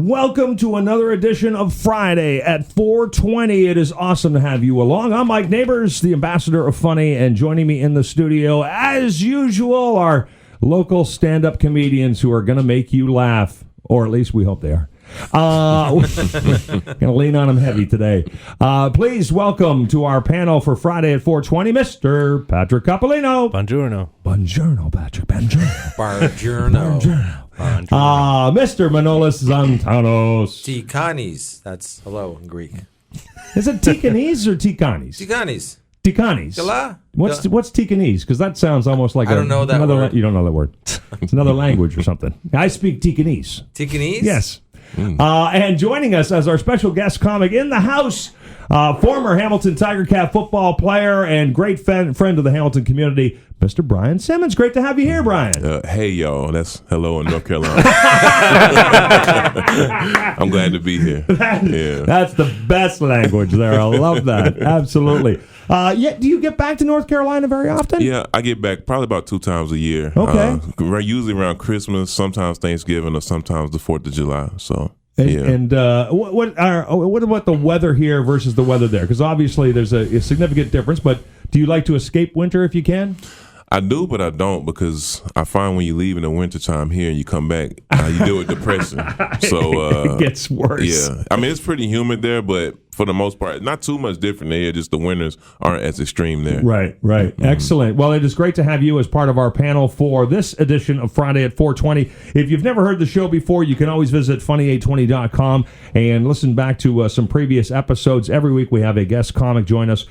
Welcome to another edition of Friday at 4:20. It is awesome to have you along. I'm Mike Neighbors, the ambassador of funny, and joining me in the studio, as usual, are local stand-up comedians who are going to make you laugh, or at least we hope they are. Going to lean on them heavy today. Please welcome to our panel for Friday at 4:20, Mr. Patrick Capolino. Buongiorno. Buongiorno, Patrick. Buongiorno. Buongiorno. Mr. Manolis Zantanos. Tikanis. That's hello in Greek. Is it Tikanese or Tikanis? Tikanis. Tikanis. Gala? What's Tikanese? Because that sounds almost like I don't know that word. You don't know that word. It's another language or something. I speak Tikanese. Tikanese? Yes. And joining us as our special guest comic in the house, former Hamilton Tiger Cat football player and great friend of the Hamilton community, Mr. Brian Simmons. Great to have you here, Brian. Hey, y'all. That's hello in North Carolina. I'm glad to be here. That's the best language there. I love that. Absolutely. Do you get back to North Carolina very often? Yeah, I get back probably about 2 times a year. Okay. Usually around Christmas, sometimes Thanksgiving, or sometimes the 4th of July. So. And what about the weather here versus the weather there? Because obviously there's a significant difference, but do you like to escape winter if you can? I do, but I don't, because I find when you leave in the wintertime here and you come back, you deal with depression. So it gets worse. Yeah. I mean, it's pretty humid there, but for the most part, not too much different there. Just the winters aren't as extreme there. Right. Mm-hmm. Excellent. Well, it is great to have you as part of our panel for this edition of Friday at 4:20. If you've never heard the show before, you can always visit funny820.com and listen back to some previous episodes. Every week we have a guest comic join us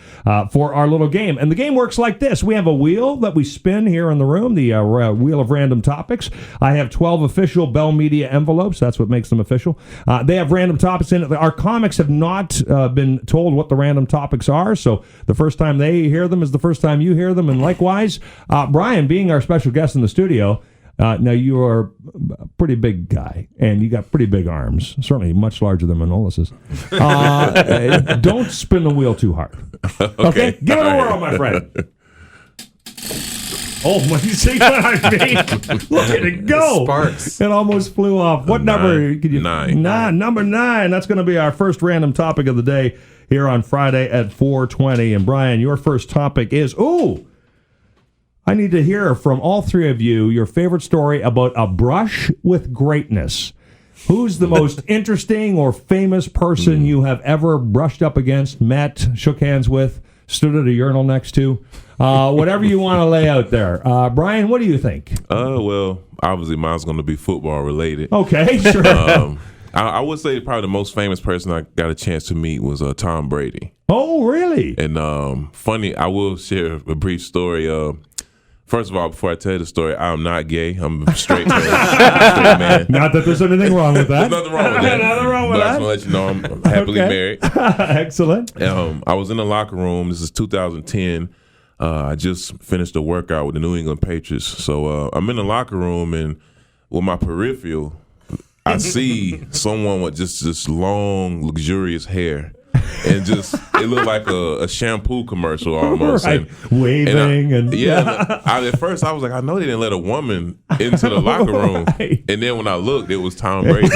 for our little game. And the game works like this. We have a wheel that we spin here in the room, the Wheel of Random Topics. I have 12 official Bell Media envelopes. That's what makes them official. They have random topics in it. Our comics have not been told what the random topics are, so the first time they hear them is the first time you hear them, and likewise, Brian, being our special guest in the studio, now you are a pretty big guy, and you got pretty big arms, certainly much larger than Manolis's. Don't spin the wheel too hard. Okay? Give it a whirl, my friend. Oh, what you see what I mean? Look at it go. Sparks. It almost flew off. What number? Could you? 9. Number 9. That's going to be our first random topic of the day here on Friday at 4:20. And Brian, your first topic is, I need to hear from all three of you your favorite story about a brush with greatness. Who's the most interesting or famous person you have ever brushed up against, met, shook hands with, stood at a urinal next to? Whatever you want to lay out there. Brian, what do you think? Well, obviously mine's going to be football related. Okay, sure. I would say probably the most famous person I got a chance to meet was Tom Brady. Oh, really? And funny, I will share a brief story. First of all, before I tell you the story, I'm not gay. I'm a straight man. Not that there's anything wrong with that. There's nothing wrong with that. Nothing wrong with but that. I just want to let you know I'm happily married. Excellent. I was in the locker room. This is 2010. I just finished a workout with the New England Patriots. So I'm in the locker room, and with my peripheral, I see someone with just this long, luxurious hair. And just, it looked like a shampoo commercial almost. Right. Waving. At first I was like, I know they didn't let a woman into the locker room. Right. And then when I looked, it was Tom Brady.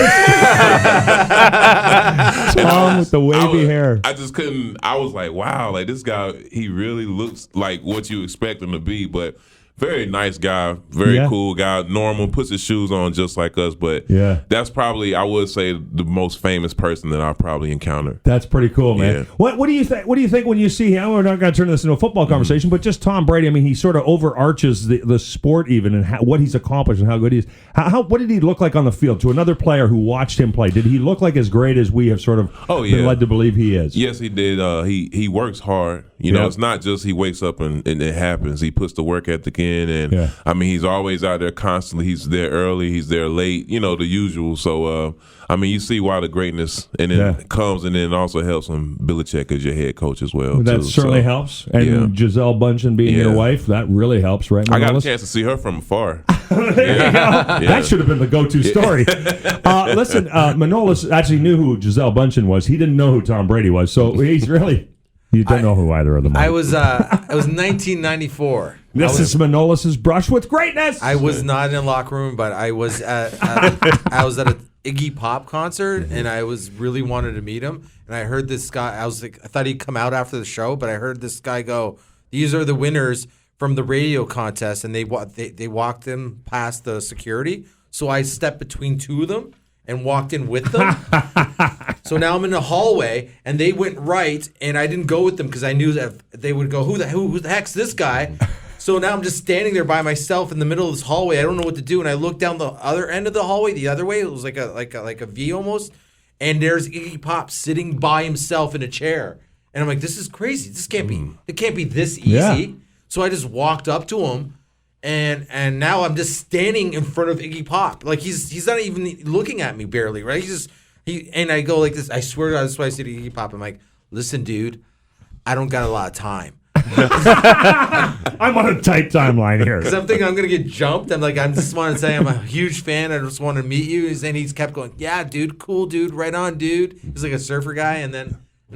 Tom with the wavy hair. I just couldn't, I was like, wow, like this guy, he really looks like what you expect him to be. But very nice guy, very cool guy, normal, puts his shoes on just like us. But that's probably, I would say, the most famous person that I probably encountered. That's pretty cool, man. Yeah. What do you think? What do you think when you see him? We're not going to turn this into a football conversation, but just Tom Brady. I mean, he sort of overarches the sport even, and what he's accomplished and how good he is. What did he look like on the field to another player who watched him play? Did he look like as great as we have sort of been led to believe he is? Yes, he did. He works hard. You know, it's not just he wakes up and it happens. He puts the work ethic in, and I mean, he's always out there constantly. He's there early. He's there late. You know, the usual. So, I mean, you see why the greatness and it comes, and then it also helps when Belichick is your head coach as well. That certainly helps. And Giselle Bundchen being your wife, that really helps, right? Manolis? I got a chance to see her from afar. There you go. That should have been the go-to story. Listen, Manolis actually knew who Giselle Bundchen was. He didn't know who Tom Brady was, so he's really. You don't know who either of them are. It was 1994. This is Manolis's brush with greatness. I was not in a locker room, but I was at Iggy Pop concert, and I was really wanted to meet him. And I heard this guy. I was like, I thought he'd come out after the show, but I heard this guy go, "These are the winners from the radio contest," and they walked them past the security. So I stepped between two of them and walked in with them. So now I'm in the hallway, and they went right, and I didn't go with them because I knew that they would go, who the heck's this guy? So now I'm just standing there by myself in the middle of this hallway. I don't know what to do, and I look down the other end of the hallway, the other way. It was like a V almost, and there's Iggy Pop sitting by himself in a chair, and I'm like, this is crazy. This can't be. It can't be this easy. Yeah. So I just walked up to him. And now I'm just standing in front of Iggy Pop. Like he's not even looking at me barely, right? And I go like this. I swear to God, that's why I say to Iggy Pop, I'm like, listen, dude, I don't got a lot of time. I'm on a tight timeline here. Because I'm thinking I'm gonna get jumped. I'm like, I just want to say I'm a huge fan. I just want to meet you. And he's kept going, yeah, dude, cool, dude, right on, dude. He's like a surfer guy, and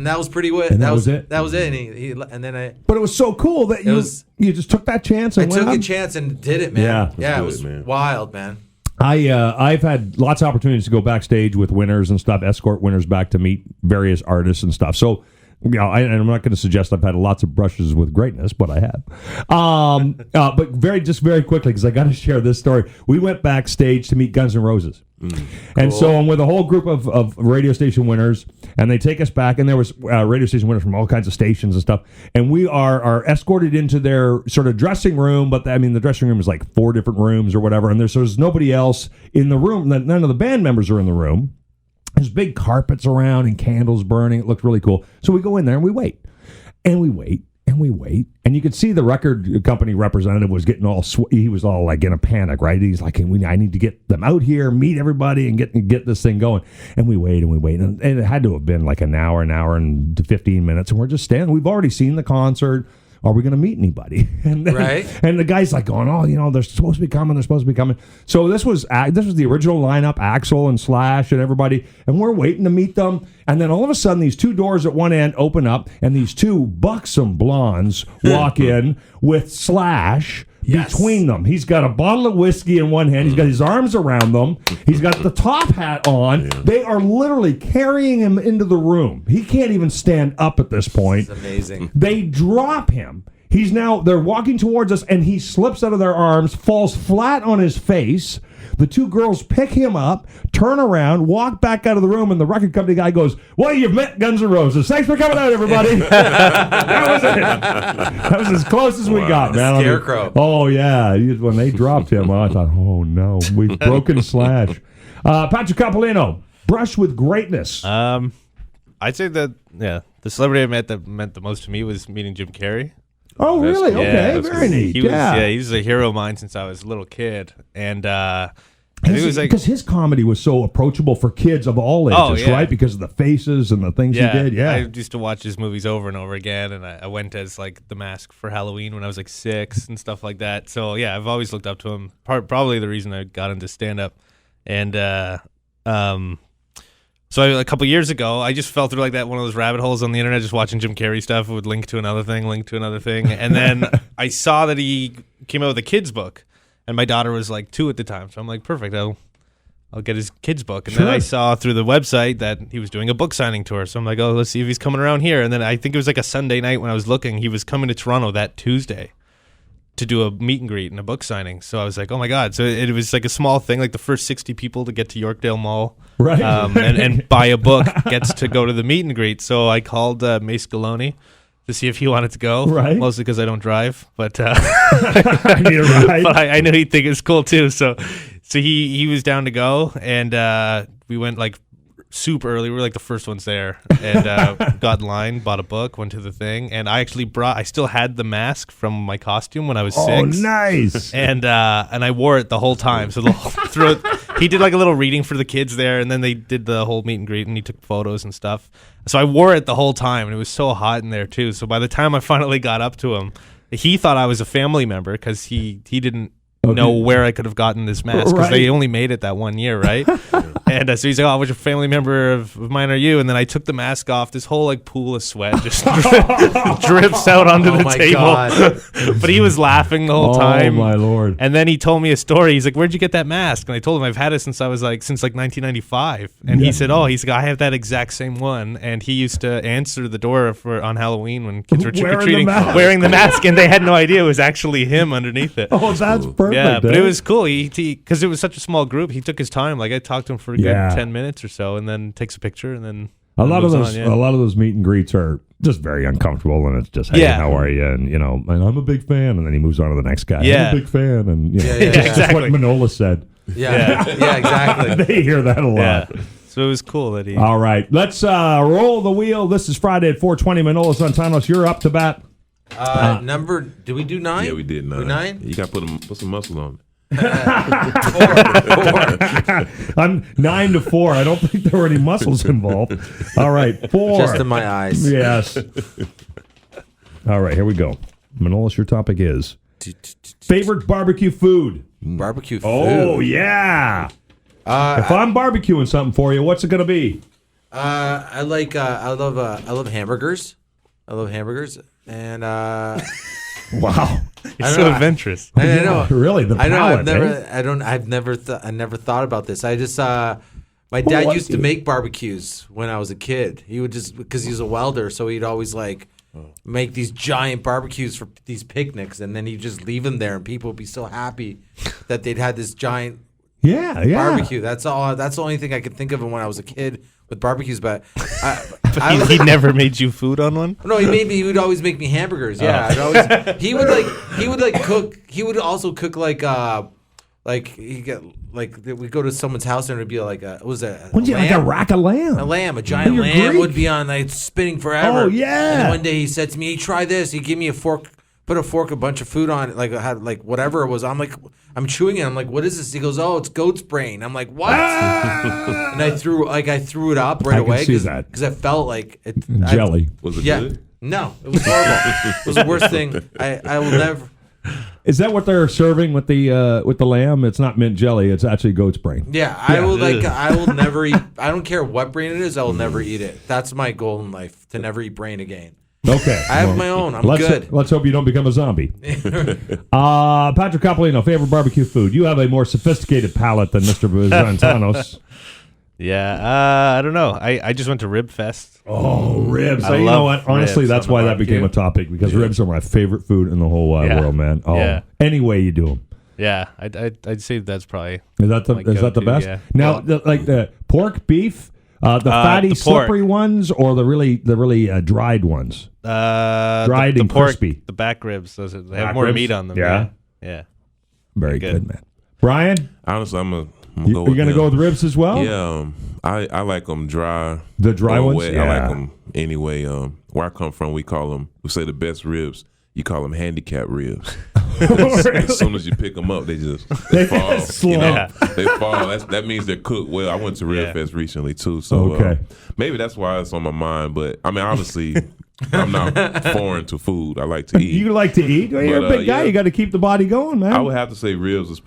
that was pretty good. And that was it. That was it. And then But it was so cool that you just took that chance. And I took a chance and did it, man. Yeah, it was wild, man. I've had lots of opportunities to go backstage with winners and stuff, escort winners back to meet various artists and stuff. So, I'm not going to suggest I've had lots of brushes with greatness, but I have. But very quickly, because I got to share this story. We went backstage to meet Guns N' Roses. And so I'm with a whole group of radio station winners, and they take us back, and there was radio station winners from all kinds of stations and stuff, and we are escorted into their sort of dressing room, but the dressing room is like 4 different rooms or whatever, and there's nobody else in the room. None of the band members are in the room. There's big carpets around and candles burning. It looked really cool. So we go in there and we wait. And we wait. And we wait. And you could see the record company representative was getting he was all like in a panic, right? He's like, I need to get them out here, meet everybody, and get this thing going. And we wait and we wait. And it had to have been like an hour and 15 minutes. And we're just standing. We've already seen the concert. Are we going to meet anybody? And the guy's like going, they're supposed to be coming. So this was the original lineup, Axl and Slash and everybody, and we're waiting to meet them. And then all of a sudden, these 2 doors at one end open up, and these 2 buxom blondes walk in with Slash between them. He's got a bottle of whiskey in one hand. He's got his arms around them. He's got the top hat on. Yeah. They are literally carrying him into the room. He can't even stand up at this point. It's amazing. They drop him. They're walking towards us, and he slips out of their arms, falls flat on his face. The 2 girls pick him up, turn around, walk back out of the room, and the record company guy goes, well, you've met Guns N' Roses. Thanks for coming out, everybody. That was it. That was as close as we got, man. Scarecrow. Oh, yeah. When they dropped him, I thought, oh, no, we've broken Slash. Patrick Capolino, brush with greatness. I'd say that, the celebrity I met that meant the most to me was meeting Jim Carrey. Oh, really? Okay, very neat. He was a hero of mine since I was a little kid, and it was because his comedy was so approachable for kids of all ages, right? Because of the faces and the things he did. Yeah, I used to watch his movies over and over again, and I went as like the Mask for Halloween when I was like 6 and stuff like that. So yeah, I've always looked up to him. Probably the reason I got into stand up, and So a couple years ago, I just fell through like that one of those rabbit holes on the internet, just watching Jim Carrey stuff. It would link to another thing, and then I saw that he came out with a kids book, and my daughter was like 2 at the time, so I'm like, perfect, I'll get his kids book. And then I saw through the website that he was doing a book signing tour, so I'm like, oh, let's see if he's coming around here. And then I think it was like a Sunday night when I was looking, he was coming to Toronto that Tuesday to do a meet and greet and a book signing. So I was like, oh my God. So it was like a small thing, like the first 60 people to get to Yorkdale Mall and buy a book gets to go to the meet and greet. So I called Mace Galone to see if he wanted to go, mostly because I don't drive, but I need a ride. But I knew he'd think it was cool too. So he was down to go, and we went like super early. We were like the first ones there, and got in line, bought a book, went to the thing, and I actually I still had the mask from my costume when I was 6. Oh, nice! And I wore it the whole time. So he did like a little reading for the kids there, and then they did the whole meet and greet, and he took photos and stuff. So I wore it the whole time, and it was so hot in there too. So by the time I finally got up to him, he thought I was a family member because he didn't know where I could have gotten this mask because they only made it that one year, right? And so he's like, "Oh, which family member of mine are you?" And then I took the mask off. This whole like pool of sweat just drips out onto the my table. God. But he was laughing the whole time. Oh my Lord! And then he told me a story. He's like, "Where'd you get that mask?" And I told him I've had it since 1995. And he said, "Oh, he's like, I have that exact same one." And he used to answer the door on Halloween when kids were trick or treating, wearing the mask, and they had no idea it was actually him underneath it. Oh, that's perfect. Yeah, but eh? it was cool. He because it was such a small group. He took his time. Like I talked to him for a good 10 minutes or so, and then takes a picture, and then a lot of moves those on, a lot of those meet and greets are just very uncomfortable, and it's just, hey, how are you? And and I'm a big fan, and then he moves on to the next guy. Yeah. I'm a big fan, and exactly. That's what Manolis said. Yeah, exactly. They hear that a lot. Yeah. So it was cool that he. All right, let's roll the wheel. This is Friday at 4:20. Manolis Santanos, you're up to bat. Number? Did we do 9? Yeah, we did 9. 9? You got to put some muscle on it. 4. I'm 9-4. I don't think there were any muscles involved. All right, 4. Just in my eyes. Yes. All right, here we go. Manolis, your topic is favorite barbecue food. Barbecue food. Oh yeah. If I'm barbecuing something for you, what's it gonna be? I love hamburgers. I love hamburgers, and Wow. It's so adventurous. I know. Really, the I know. palate, eh? I've never thought about this. I just my dad was used to he? make barbecues when I was a kid. He would just, because he's a welder, so he'd always like make these giant barbecues for these picnics, and then he'd just leave them there, and people would be so happy that they'd had this giant Yeah. barbecue. That's all. That's the only thing I could think of when I was a kid with barbecues. But He never made you food on one? no, he would always make me hamburgers. Yeah, he would cook. He would also cook we go to someone's house and it'd be like Wouldn't you like a rack of lamb? a giant You're lamb Greek. would be on like spinning forever. Oh, yeah. And then one day he said to me, "Hey, try this." He gave me a fork, put a bunch of food on it, like I had like whatever it was. I'm like, I'm chewing it. I'm like, "What is this?" He goes, "Oh, it's goat's brain." I'm like, "What?" And I threw it up right I away can see that. because I felt like it, Jelly. Was it Yeah. good? No, it was horrible. It was the worst thing. I will never. Is that what they're serving with the lamb? It's not mint jelly. It's actually goat's brain. Yeah, I will never eat. I don't care what brain it is. I will never eat it. That's my goal in life, to never eat brain again. Okay. I have my own. I'm good. Let's hope you don't become a zombie. Patrick Coppolino, favorite barbecue food. You have a more sophisticated palate than Mr. Zantanos. Yeah, I don't know. I just went to Rib Fest. Oh, ribs. I You know love what? Honestly, ribs that's on why the that became a barbecue. topic, because ribs are my favorite food in the whole wide world, man. Oh, Yeah. any way you do them. Yeah, I'd say that's probably. Is that the my best? go-to, yeah. Now, the pork, beef, the fatty, the pork. slippery ones, or the really dried ones? Dried the and pork, crispy. the back ribs. They have Back more ribs? meat on them. Yeah. Yeah. Very Good. good, man. Brian, Honestly, I'm gonna you go with going to them. go with ribs as well? Yeah, I like them dry. The dry or ones? wet. Yeah. I like them anyway. Where I come from, we say the best ribs. You call them handicap ribs. As soon as you pick them up, they fall. slump. They fall. That means they're cooked well. I went to Rib Fest recently too, so Okay. maybe that's why it's on my mind. But I mean, obviously, I'm not foreign to food. I like to eat. You like to eat? Well, you're But, a big guy. yeah. You got to keep the body going, man. I would have to say ribs is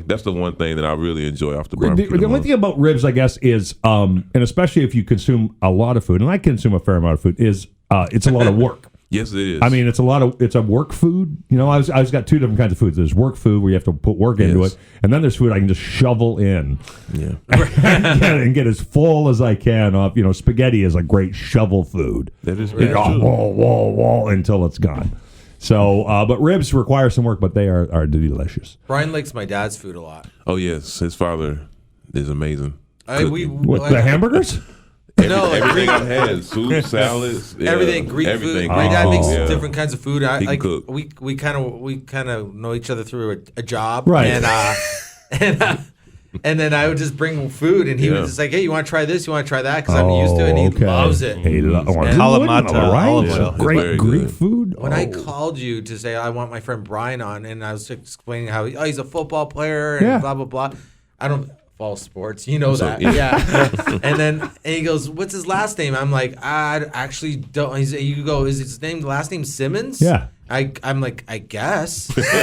that's the one thing that I really enjoy off the barbecue. The only thing about ribs, I guess, is, and especially if you consume a lot of food, and I consume a fair amount of food, is it's a lot of work. Yes, it is. I mean, it's a work food. You know, I've got two different kinds of foods. There's work food where you have to put work into Yes. it, and then there's food I can just shovel in yeah. and get as full as I can off. You know, spaghetti is a great shovel food. That is You very go true. wall until it's gone. So, but ribs require some work, but they are delicious. Brian likes my dad's food a lot. Oh yes, his father is amazing. What, the hamburgers? No, like Everything Greek- I've had, soup, salads, yeah, everything Greek everything. food. My dad makes Yeah. different kinds of food. He can cook. We kind of know each other through a job, Right. And then I would just bring food, and he Yeah. was just like, "Hey, you want to try this? You want to try that?" Because I'm used to it, and he okay. loves it. He loves Kalamata olive oil. It's Great very Greek good. food. When I called you to say I want my friend Brian on, and I was explaining how he's a football player and Yeah. blah blah blah. I don't follow sports, you know So, that, yeah. yeah. and he goes, "What's his last name?" I'm like, "I actually don't." You go, "Is his last name Simmons?" Yeah. I'm like, I guess. Because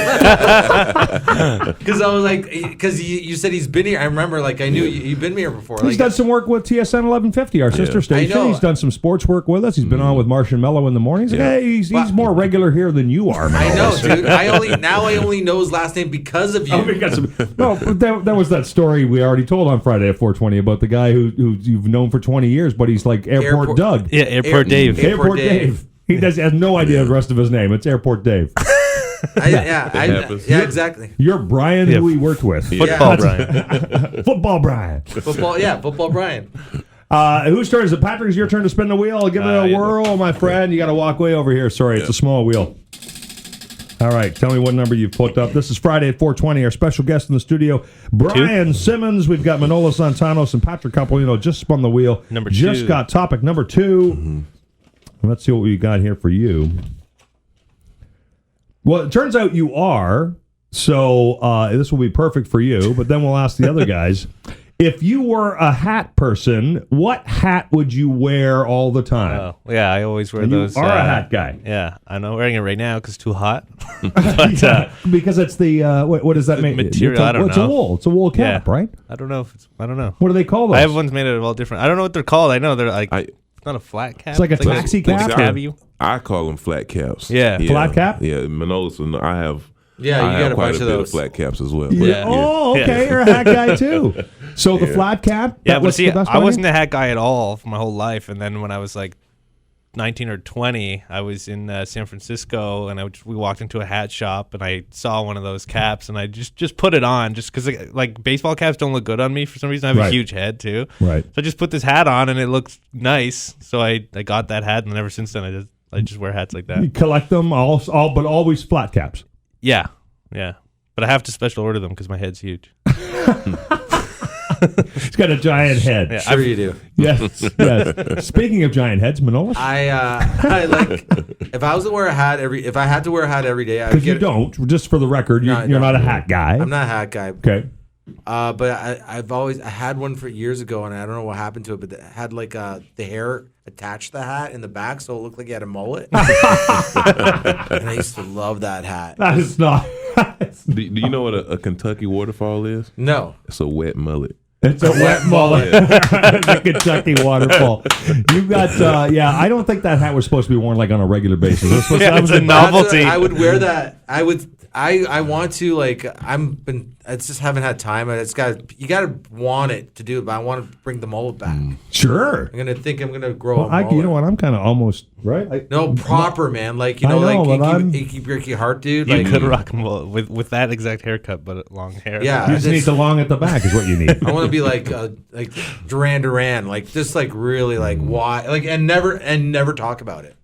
I was like, because you said he's been here. I remember, like, I knew you've been here before. He's done some work with TSN 1150, our sister station. I know. He's done some sports work with us. He's been on with Marsh and Mello in the mornings. Hey, he's more regular here than you are, Manolis. I know, dude. I only know his last name because of you. That was that story we already told on Friday at 420 about the guy who you've known for 20 years, but he's like Airport Doug. Yeah, Airport Dave. Airport Dave. He has no idea the rest of his name. It's Airport Dave. Exactly. You're Brian, who we worked with. Football Brian. Football Brian. Football Brian. Whose turn is it? Patrick, it's your turn to spin the wheel. Give it a whirl, my friend. You got to walk way over here. Sorry, it's a small wheel. All right, tell me what number you've put up. This is Friday at 420. Our special guest in the studio, Brian Simmons. We've got Manolis Santanos and Patrick Capolino just spun the wheel. Number 2. Just got topic number 2. Mm-hmm. Let's see what we got here for you. Well, it turns out you are, so this will be perfect for you, but then we'll ask the other guys. If you were a hat person, what hat would you wear all the time? Oh, yeah, I always wear those. You are a hat guy. Yeah, I'm not wearing it right now because it's too hot. But, because it's the, what does that mean? Material, I don't know. It's a wool. It's a wool cap, right? I don't know. I don't know. What do they call those? I have ones made out of all different. I don't know what they're called. I know they're like... It's not a flat cap. It's like a taxi cap? I call them flat caps. Yeah. Flat cap? Yeah, Manolis, I have... Yeah, you got a bunch of those. Flat caps as well. Yeah. Oh, okay. You're a hat guy too. So the flat cap? Yeah, but see, I wasn't a hat guy at all for my whole life. And then when I was like 19 or 20, I was in San Francisco, and we walked into a hat shop, and I saw one of those caps, and I just put it on, just because like baseball caps don't look good on me for some reason. I have a huge head too, right? So I just put this hat on, and it looked nice. So I got that hat, and ever since then I just wear hats like that. You collect them all, but always flat caps. Yeah. But I have to special order them because my head's huge. He's got a giant head. Yeah, sure you do. Yes. Speaking of giant heads, Manolis. I like if I was to wear a hat if I had to wear a hat every day. Because you don't. Just for the record, you're not a hat guy. I'm not a hat guy. Okay. But I had one for years ago, and I don't know what happened to it, but it had like the hair attached to the hat in the back, so it looked like you had a mullet. And I used to love that hat. That is not. Do you know what a Kentucky waterfall is? No. It's a wet mullet. It's a wet mullet. The Kentucky waterfall. You got, I don't think that hat was supposed to be worn like on a regular basis. It's a novelty. I would wear that. I want to, like, I just haven't had time. You got to want it to do it, but I want to bring the mullet back. Sure. I'm going to grow a mullet. You know what? I'm kind of almost, right? Proper, man. Like, Ricky Hart, dude. You could rock a mullet with that exact haircut, but long hair. Yeah. You just need the long at the back is what you need. I want to be like Duran, like just like really like why, like and never talk about it.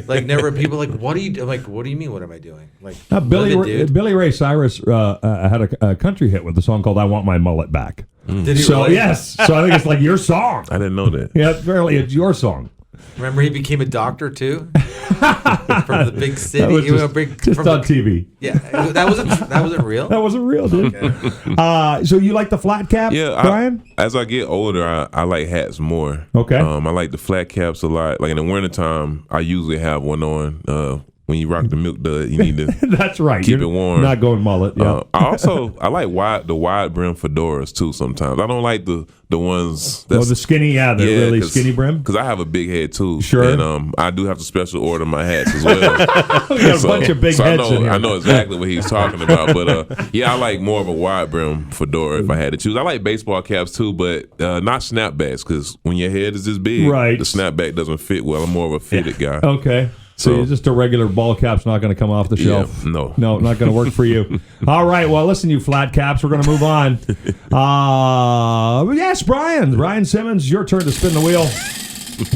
Like never. People like, what do you? I'm like, what do you mean? What am I doing? Like Billy Ray Cyrus had a country hit with a song called "I Want My Mullet Back." Did he really? Yes. So I think it's like your song. I didn't know that. Yeah, apparently it's your song. Remember, he became a doctor too from the big city. Just on TV. Yeah, that wasn't real. That wasn't real, dude. Okay. So you like the flat cap, Brian? As I get older, I like hats more. Okay. I like the flat caps a lot. Like in the wintertime, I usually have one on. When you rock the milk dud, you need to that's right. keep it warm. Not going mullet. Yeah. I like the wide brim fedoras too. Sometimes I don't like the ones that's the skinny, really skinny brim. Because I have a big head too. Sure. And I do have to special order my hats as well. We got a bunch of big heads in here. I know exactly what he's talking about. But I like more of a wide brim fedora if I had to choose. I like baseball caps too, but not snapbacks because when your head is this big, the snapback doesn't fit well. I'm more of a fitted guy. Okay. So you're just a regular ball cap's not going to come off the shelf. No, not going to work for you. All right, well, listen, you flat caps, we're going to move on. Yes, Brian Simmons, your turn to spin the wheel.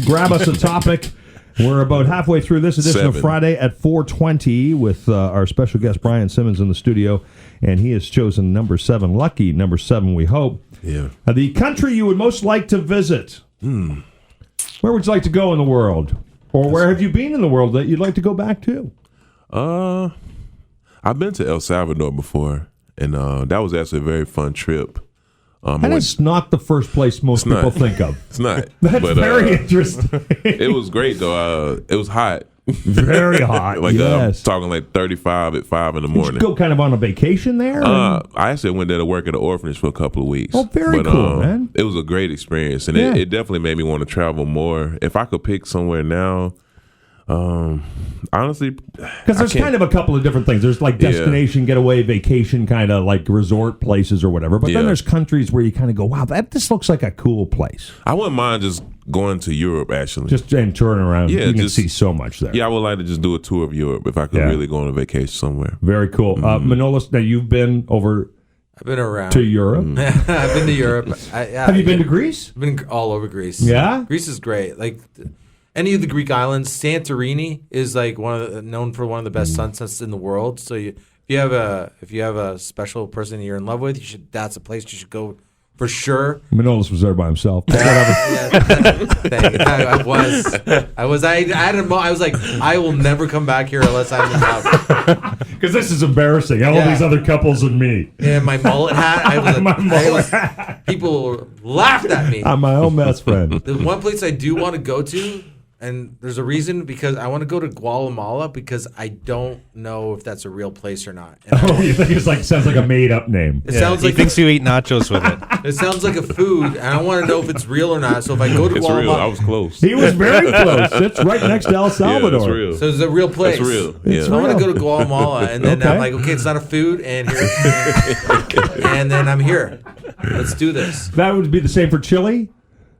Grab us a topic. We're about halfway through this edition of Friday at 420 with our special guest Brian Simmons in the studio, and he has chosen number 7, lucky number 7, we hope. Yeah. The country you would most like to visit. Where would you like to go in the world? Or where have you been in the world that you'd like to go back to? I've been to El Salvador before, and that was actually a very fun trip. And it's not the first place most people think of. It's not. That's very interesting. It was great, though. It was hot, Very hot. Like yes. talking like 35 at 5 in the Did you morning. go kind of on a vacation there? I actually went there to work at an orphanage for a couple of weeks. Oh, very cool, man. It was a great experience, and Yeah. it definitely made me want to travel more. If I could pick somewhere now, honestly, Because there's kind of a couple of different things. There's like destination, getaway, vacation, kind of like resort places or whatever. But then there's countries where you kind of go, wow, this looks like a cool place. I wouldn't mind just going to Europe, actually. Just and touring around. Yeah, you can just- see so much there. Yeah, I would like to just do a tour of Europe if I could really go on a vacation somewhere. Very cool. Manolis, now you've been over I've been around. to Europe. I've been to Europe. Have you been to Greece? I've been all over Greece. Yeah? Greece is great. Like any of the Greek islands, Santorini is like known for one of the best sunsets in the world. So if you have a special person you're in love with, that's a place you should go for sure. Manolis was there by himself. I was like, I will never come back here unless I'm in love. Because this is embarrassing. All these other couples and me. And my mullet hat, people laughed at me. I'm my own best friend. The one place I do want to go to, and there's a reason, because I want to go to Guatemala because I don't know if that's a real place or not. And Oh, you think it's like sounds like a made up name? it sounds he like thinks you eat nachos with it. it sounds like a food, and I want to know if it's real or not. So if I go to It's real. I Guatemala, was close. He was very close. It's right next to El Salvador. Yeah, it's real. so it's a real place. It's real. It's So I want to real. go to Guatemala, and then Okay. I'm like, okay, it's not a food, and here, and then I'm here. Let's do this. That would be the same for Chile.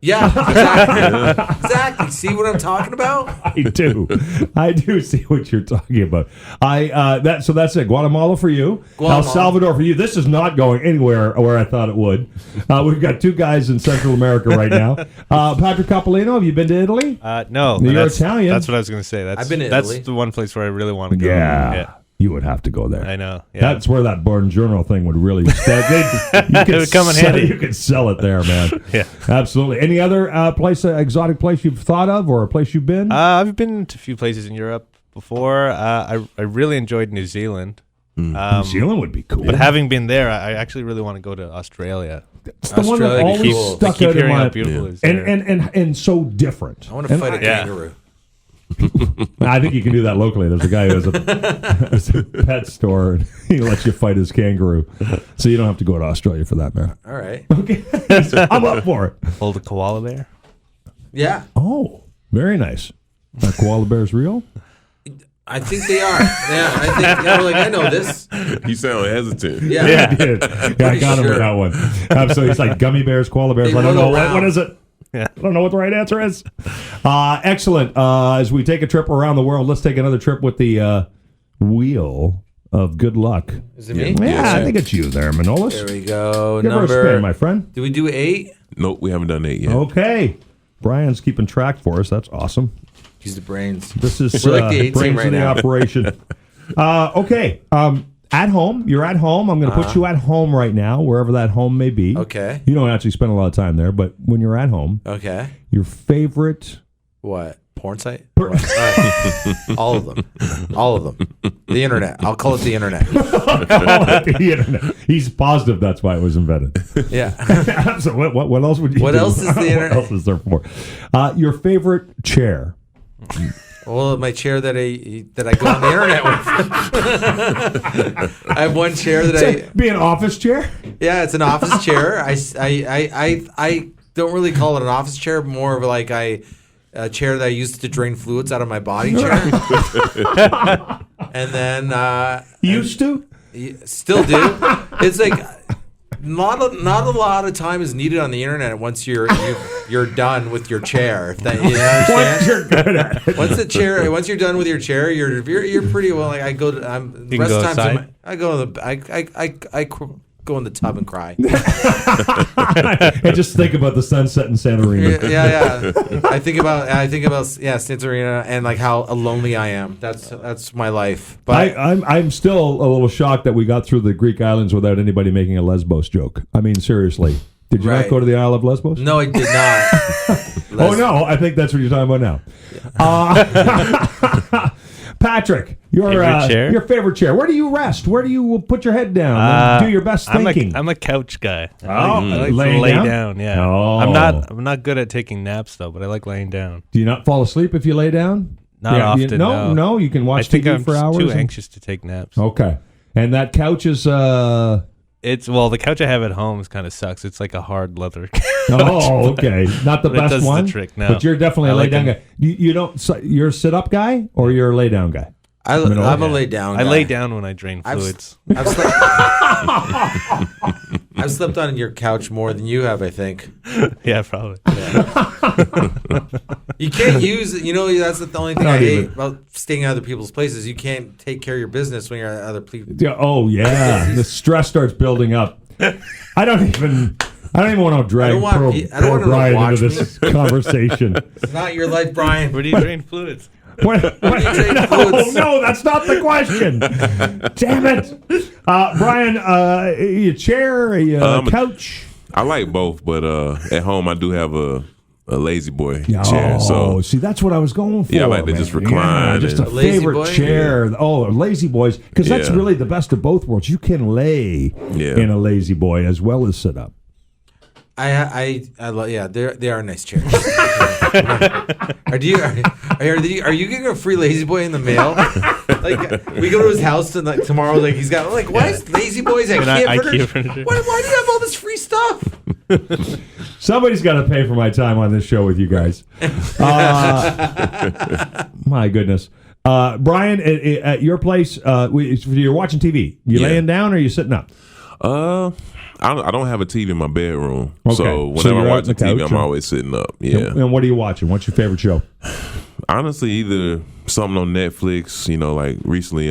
Yeah, exactly. Exactly. See what I'm talking about? I do. I do see what you're talking about. So that's it. Guatemala for you. Guatemala. El Salvador for you. This is not going anywhere where I thought it would. We've got two guys in Central America right now. Patrick Coppolino, have you been to Italy? No, You're that's Italian. That's what I was going to say. I've been to That's Italy. the one place where I really want to go. Yeah. You would have to go there. I know. Yeah. That's where that Buongiorno thing would really. It would come in handy. You could sell it there, man. Yeah. Absolutely. Any other exotic place you've thought of, or a place you've been? I've been to a few places in Europe before. I really enjoyed New Zealand. New Zealand would be cool. But having been there, I actually really want to go to Australia. It's the one that Australia would be always cool. I stuck keep out in hearing my how beautiful it is there. and so different. I want to fight a Yeah. kangaroo. I think you can do that locally. There's a guy who has a pet store, and he lets you fight his kangaroo, so you don't have to go to Australia for that, man. All right. Okay, I'm up for it. Hold a koala bear. Yeah, Oh, very nice. Are koala bears real? I think they are. Yeah, I know this. You sound hesitant. Yeah. Yeah, I did. Yeah, I got him with sure. that one. Absolutely. It's like gummy bears, koala bears. They I don't run know. around. What is it? Yeah. I don't know what the right answer is. Excellent. As we take a trip around the world, let's take another trip with the wheel of good luck. Is it me? Yeah, I think it's you there, Manolis. There we go. Give her a spin, my friend. Do we do 8? Nope, we haven't done that yet. Okay. Brian's keeping track for us. That's awesome. He's the brains. This is We're like the A team brains right of the now. operation. Okay. At home. You're at home. I'm going to put you at home right now, wherever that home may be. Okay. You don't actually spend a lot of time there, but when you're at home, Okay. your favorite... What? Porn site? All of them. All of them. The internet. I'll call it the internet. the internet. He's positive that's why it was invented. Yeah. So what else would you What do? else is the internet? What else is there for? Your favorite chair. Well, my chair that I go on the internet with. I have one chair that Be an office chair? Yeah, it's an office chair. I don't really call it an office chair, more of like a chair that I used to drain fluids out of my body chair. And then Used to? still do. It's like not a lot of time is needed on the internet once you're done with your chair. If that, you understand? Once you're good at it. Once you're done with your chair, you're pretty well. Like I go to You can go outside? I go to the I go in the tub and cry. And just think about the sunset in Santorini. Yeah. I think about Santorini and like how lonely I am. That's my life. But I'm still a little shocked that we got through the Greek islands without anybody making a Lesbos joke. I mean, seriously. Did you not Right. go to the Isle of Lesbos? no, I did not. Oh, no. I think that's what you're talking about now. Patrick, your favorite chair. Where do you rest? Where do you put your head down and do your best thinking? I'm a couch guy. Oh, I like to laying lay down? down. Yeah. Oh. I'm not good at taking naps though, but I like laying down. Do you not fall asleep if you lay down? Not often. No, you can watch I think TV I'm for hours. too anxious to take naps. Okay, and that couch is. It's the couch I have at home kind of sucks. It's like a hard leather couch. Oh, okay, not the But it best does the one. trick, no. But you're definitely a I lay like down them. guy. You don't. You're a sit up guy or you're a lay down guy. I'm a lay down. I guy. lay down when I drain fluids. I've slept, I've slept on your couch more than you have, I think. Yeah, probably. You can't use it. You know, that's the only thing Not I hate even. about staying at other people's places. You can't take care of your business when you're at other people. Yeah. Oh yeah, the stress starts building up. I don't even want to drag I don't want poor, pe- I don't poor want them to Brian watch into this conversation. It's not your life, Brian. Where do you drain fluids? What? drain No, fluids? no, that's not the question. Damn it, Brian. A chair, a couch. I like both, but at home I do have a lazy boy chair. Oh, So see, that's what I was going for. Yeah, I like to man. just recline just a and- Lazy favorite boy? chair. Oh, lazy boys, because that's Yeah. really the best of both worlds. You can lay Yeah. in a lazy boy as well as sit up. I love. Yeah, they are nice chairs. Are you getting a free lazy boy in the mail? Like we go to his house and like tomorrow, like he's got like why is lazy boys at IKEA furniture? furniture. Why do you have all this free stuff? Somebody's got to pay for my time on this show with you guys. My goodness. Brian, at your place, you're watching TV. You Yeah. laying down or you sitting up? I don't have a TV in my bedroom. Okay. So So whenever you're I out watch on the the TV, couch, I'm or- always sitting up. Yeah. And what are you watching? What's your favorite show? Honestly, either something on Netflix, like recently,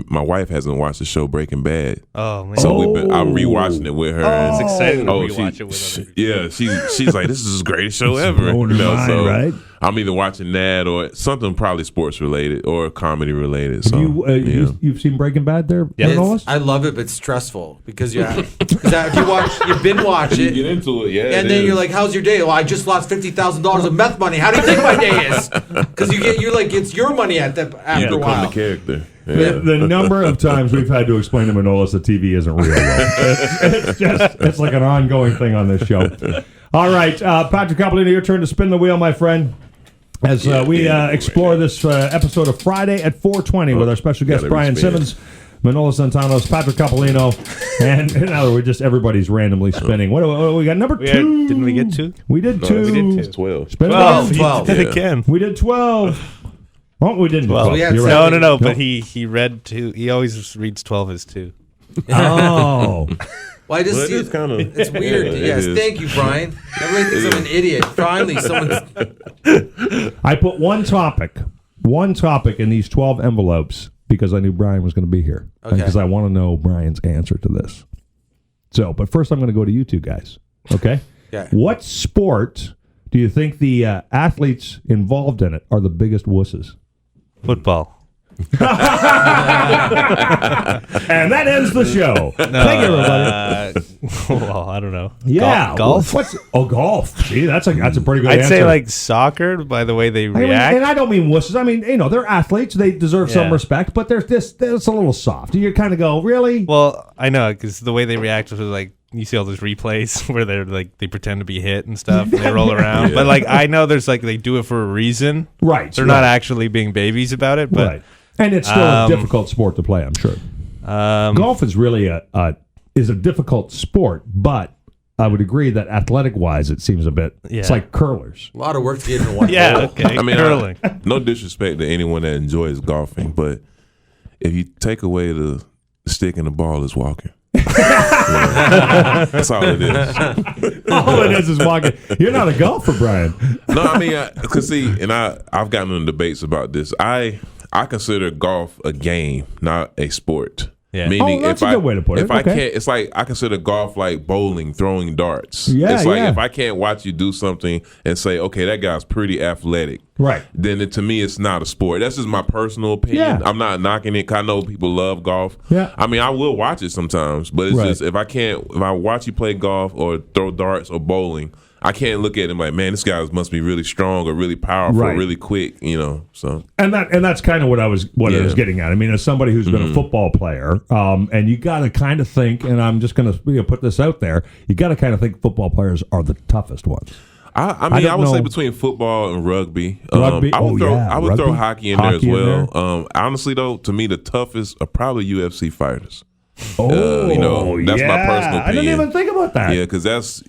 my wife hasn't watched the show Breaking Bad. Oh man, So I'm rewatching it with her. it's exciting to Oh, rewatch it with other people. yeah, she's like, this is the greatest show ever. blowing her mind, so right? I'm either watching that or something probably sports related or comedy related. So You've seen Breaking Bad there, Yeah. Manolis? I love it, but it's stressful because you binge watch you it. get into it, yeah. And then you're like, "How's your day?" Well, I just lost $50,000 of meth money. How do you think my day is? Because you're like, it's your money after you a become while. the character. The, Yeah. the number of times we've had to explain to Manolis that TV isn't real. It's like an ongoing thing on this show. All right, Patrick Coppolino, your turn to spin the wheel, my friend. As we explore this episode of Friday at 4:20 with our special guest Gotta Brian respin. Simmons, Manolis Santanos, Patrick Coppolino, and now we're just everybody's randomly spinning. What do we got? Number two. Didn't we get two? We did No, two. we did It's two. 12. Spin it 12. again. 12. He did Yeah. again. We did 12. Oh, we didn't. do 12. we had You're seven. right. No. But he read two. He always reads 12 as two. Oh. Well, I just Well, see it's kind of it's weird. Yeah, it Yes, is. thank you, Brian. Everybody thinks I'm an idiot. Finally, someone's. I put one topic in these 12 envelopes because I knew Brian was going to be here. Okay. Because I want to know Brian's answer to this. So, but first I'm going to go to you two guys. Okay? Okay. What sport do you think the athletes involved in it are the biggest wusses? Football. And that ends the show. Thank you, everybody. Well, I don't know. Yeah. Golf. Golf. See, that's a pretty good I'd answer. say like soccer by the way they I mean, react. and I don't mean wusses. I mean, they're athletes. They deserve some Yeah. respect, but there's a little soft. You kind of go, really? Well, I know because the way they react was like you see all those replays where they're like they pretend to be hit and stuff and they roll around. Yeah. But like I know there's like they do it for a reason. Right. They're not actually being babies about it. But Right. And it's still a difficult sport to play, I'm sure. Golf is really a difficult sport, but I would agree that athletic-wise, it seems a bit. It's Yeah. like curlers. A lot of work to get into one. yeah, hole. okay. I mean, curling. no disrespect to anyone that enjoys golfing, but if you take away the stick and the ball is walking. Yeah. That's all it is. All it is walking. You're not a golfer, Brian. No, I mean, cause see, and I've gotten into debates about this. I consider golf a game, not a sport. Yeah. Meaning, Oh, that's if a good way to put it. If I Okay. can't, it's like I consider golf like bowling, throwing darts. Yeah, it's like yeah. if I can't watch you do something and say, okay, that guy's pretty athletic. Right. Then to me, it's not a sport. That's just my personal opinion. Yeah. I'm not knocking it. 'Cause I know people love golf. Yeah. I mean, I will watch it sometimes, but it's Right. just if I watch you play golf or throw darts or bowling, I can't look at him like, man, this guy must be really strong or really powerful, Right. or really quick. So And that's kind of what I was getting at. I mean, as somebody who's been a football player, and you got to kind of think, and I'm just going to put this out there, you got to kind of think football players are the toughest ones. I mean, I would say between football and rugby. I would throw hockey in there as well. Honestly, though, to me, the toughest are probably UFC fighters. That's my personal opinion. I didn't even think about that. Yeah, because that's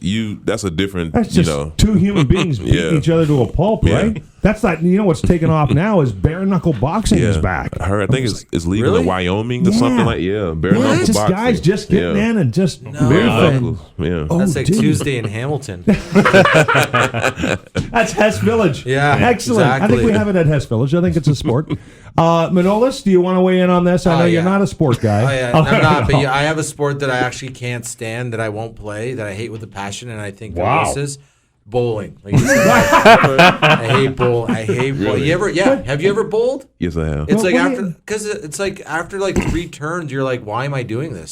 a different. That's just two human beings beating each other to a pulp, right? That's not. What's taken off now is bare knuckle boxing is back. I think it's legal in Wyoming or something like bare knuckle just boxing. Guys just getting in and just bare knuckles. Yeah, that's like Tuesday in Hamilton. That's Hess Village. Yeah, excellent. Exactly. I think we have it at Hess Village. I think it's a sport. Manolis, do you want to weigh in on this? I know you're not a sport guy. I'm not, but I have a sport that I actually can't stand, that I won't play, that I hate with a passion, and I think this is bowling. Like I hate bowl. I hate bowl. Really? Have you ever bowled? Yes, I have. It's after 3 turns, you're like, why am I doing this?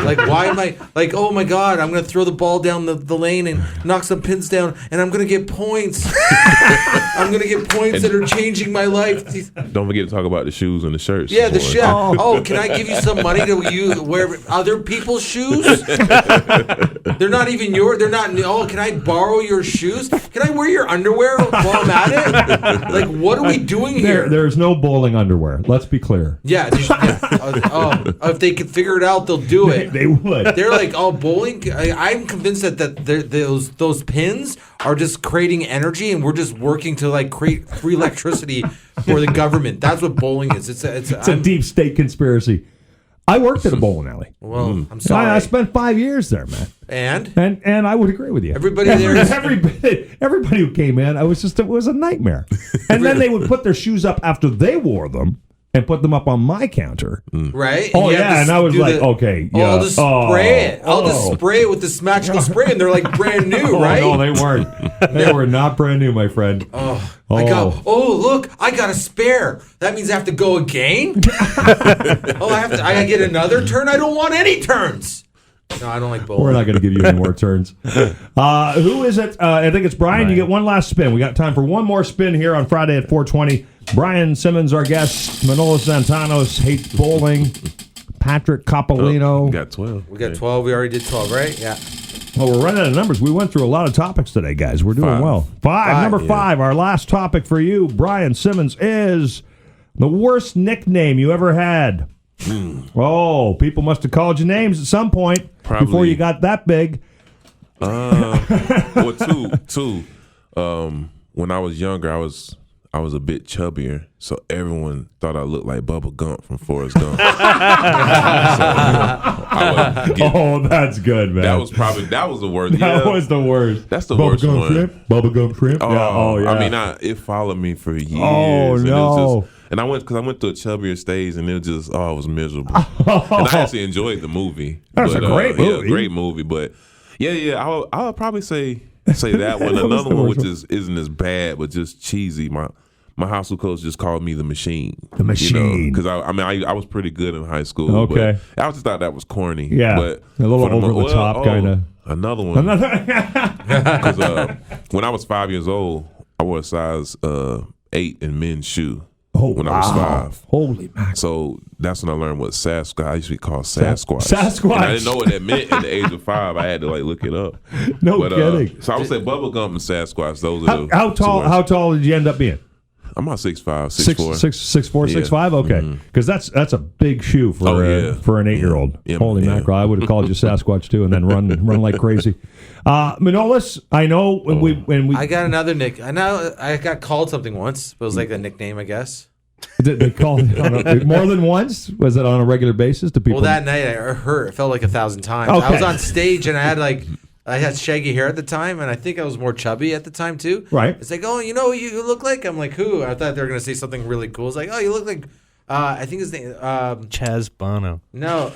Like, why am I like, oh my God, I'm gonna throw the ball down the lane and knock some pins down, and I'm gonna get points. I'm gonna get points that are changing my life. Don't forget to talk about the shoes and the shirts. Yeah, the shit. Oh, can I give you some money to wear other people's shoes? They're not even yours. They're not. Oh, can I borrow your shoes? Can I wear your underwear while I'm at it? Like, what are we doing here? There's no bowling underwear. Let's be clear. Yeah. If they could figure it out, they'll do it. They would. They're like, bowling. I'm convinced that those pins are just creating energy, and we're just working to like create free electricity for the government. That's what bowling is. It's a deep state conspiracy. I wored at a bowling alley. Well, I'm sorry. I spent 5 years there, man. And I would agree with you. Everybody there is... Everybody who came in, it was a nightmare. And then they would put their shoes up after they wore them and put them up on my counter. Right? Oh, yeah, and I was like, okay, yeah. I'll just spray it. I'll just spray it with this magical spray, and they're like brand new, right? No, they weren't. They were not brand new, my friend. Look, I got a spare. That means I have to go again? I get another turn? I don't want any turns. No, I don't like bowling. We're not going to give you any more turns. Who is it? I think it's Brian. You get one last spin. We got time for one more spin here on Friday at 4:20. Brian Simmons, our guest. Manolis Zantanos hates bowling. Patrick Coppolino. We got 12. We got 12. We already did 12, right? Yeah. Well, we're running out of numbers. We went through a lot of topips today, guys. We're doing well. Number 5. Our last topic for you, Brian Simmons, is the worst nickname you ever had. Oh, people must have called you names at some point before you got that big. Well, two. When I was younger, I was a bit chubbier, so everyone thought I looked like Bubba Gump from Forrest Gump. That's good, man. That was the worst. That was the worst. That's the worst one. Bubba Gump shrimp. Yeah. I mean, it followed me for years. Oh, no. And I went through a chubbier stage, and it was miserable. And I actually enjoyed the movie. That's a great movie. Yeah, great movie. But I'll probably say that one. Another one which isn't as bad, but just cheesy. My high school coach just called me the Machine. The Machine. Because I was pretty good in high school. Okay. But I just thought that was corny. Yeah. But a little over the top kind of. Another one. Because when I was 5 years old, I wore a size 8 in men's shoe. When I was 5. Holy mackerel. So that's when I learned what Sasquatch. I used to be called Sasquatch. Sasquatch. And I didn't know what that meant at the age of 5. I had to look it up. No kidding. So I would say Bubba Gump and Sasquatch. Those are how tall did you end up being? I'm about 6'5", 6'4". 6'4", 6'5"? Okay. Because that's a big shoe for an 8-year-old. Yeah. Holy mackerel. I would have called you Sasquatch too and then run like crazy. Manolis, I know when we I got another nick. I know I got called something once, but it was like a nickname, I guess. Did they call it more than once? Was it on a regular basis to people? Well, that night it felt like 1,000 times. Okay. I was on stage and I had shaggy hair at the time, and I think I was more chubby at the time too. Right. It's like, oh, you know who you look like? I'm like, who? I thought they were gonna say something really cool. It's like, oh, you look like I think his name Chaz Bono. No.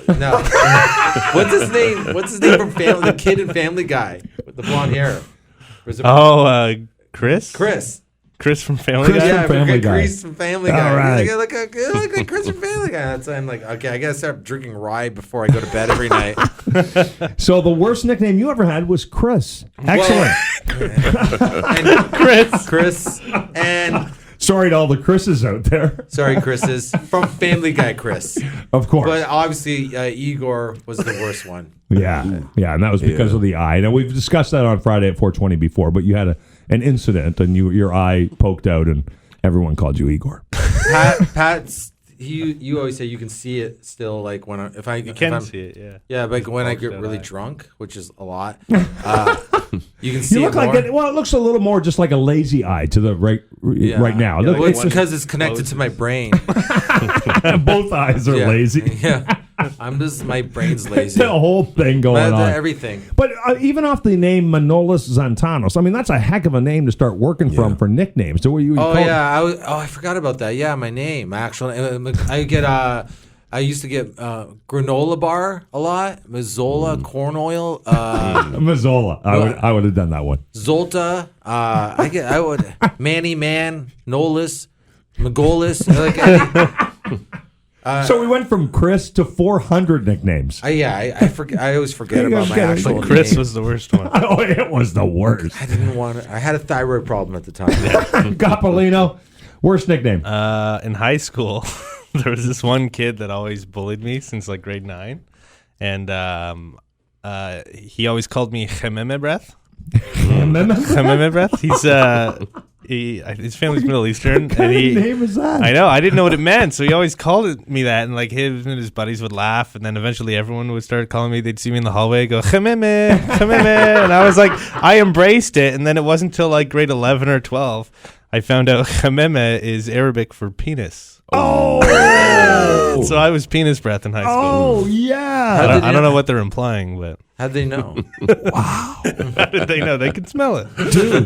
What's his name? What's his name from Family? The kid in Family Guy with the blonde hair. Chris. Chris from Family Guy. Yeah, Family Guy. Chris from Family Guy. All right. You look like Chris from Family Guy. That's why I'm like, okay, I gotta start drinking rye before I go to bed every night. So the worst nickname you ever had was Chris. Excellent. Chris, and sorry to all the Chris's out there. Sorry, Chris's from Family Guy. Chris, of course. But obviously, Igor was the worst one. Yeah, and that was because of the eye. Now, we've discussed that on Friday at 420 before, but you had an incident, and your eye poked out, and everyone called you Igor. Pat's... You always say you can see it still, like when see it, yeah. Yeah, but when I get really drunk, which is a lot, you can see. You look it more. it looks a little more just like a lazy eye to the right now. Well, it's because it's connected to my brain. Both eyes are lazy. Yeah, my brain's lazy. The whole thing going on. Everything. But even off the name Manolis Zantanos, I mean, that's a heck of a name to start working from for nicknames. So I forgot about that. Yeah, my name actually. I used to get granola bar a lot, Mazzola, corn oil, Mazzola. I would have done that one. Zolta. I would Manny Man, Nolis, Magolis. So we went from Chris to 400 nicknames. I forget. I always forget about my actual Chris name. was the worst one. Oh, it was the worst. I didn't want it. I had a thyroid problem at the time. Capolino, worst nickname. In high school, there was this one kid that always bullied me since like grade 9, and he always called me Chememe Breath. Chememe Breath. His family's Middle Eastern. What kind of name is that? I know. I didn't know what it meant, so he always called me that, and like him and his buddies would laugh, and then eventually everyone would start calling me. They'd see me in the hallway, go Chememe, Chememe, and I was like, I embraced it, and then it wasn't until like grade 11 or 12 I found out Chememe is Arabic for penis. Oh! So I was penis breath in high school. Oh, yeah. I don't know what they're implying, but... How'd they know? Wow. How did they know? They can smell it. Dude,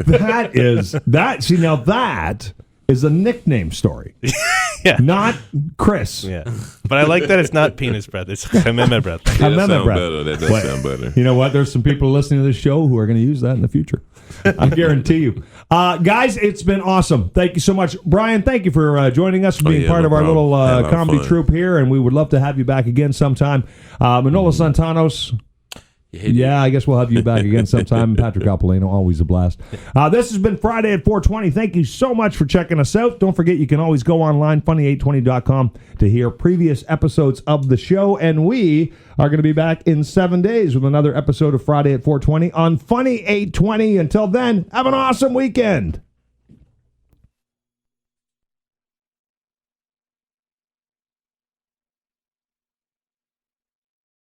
that is a nickname story. Yeah. Not Chris. Yeah. But I like that it's not penis breath. It's Chememe breath. Yeah, that sounds breath. better. That does sound better. You know what? There's some people listening to this show who are going to use that in the future. I guarantee you. Guys, it's been awesome. Thank you so much. Brian, thank you for joining us, being part of our little comedy troupe here, and we would love to have you back again sometime. Manolis Zantanos. Yeah, I guess we'll have you back again sometime. Patrick Capolino, always a blast. This has been Friday at 420. Thank you so much for checking us out. Don't forget, you can always go online, funny820.com, to hear previous episodes of the show. And we are going to be back in 7 days with another episode of Friday at 420 on Funny 820. Until then, have an awesome weekend.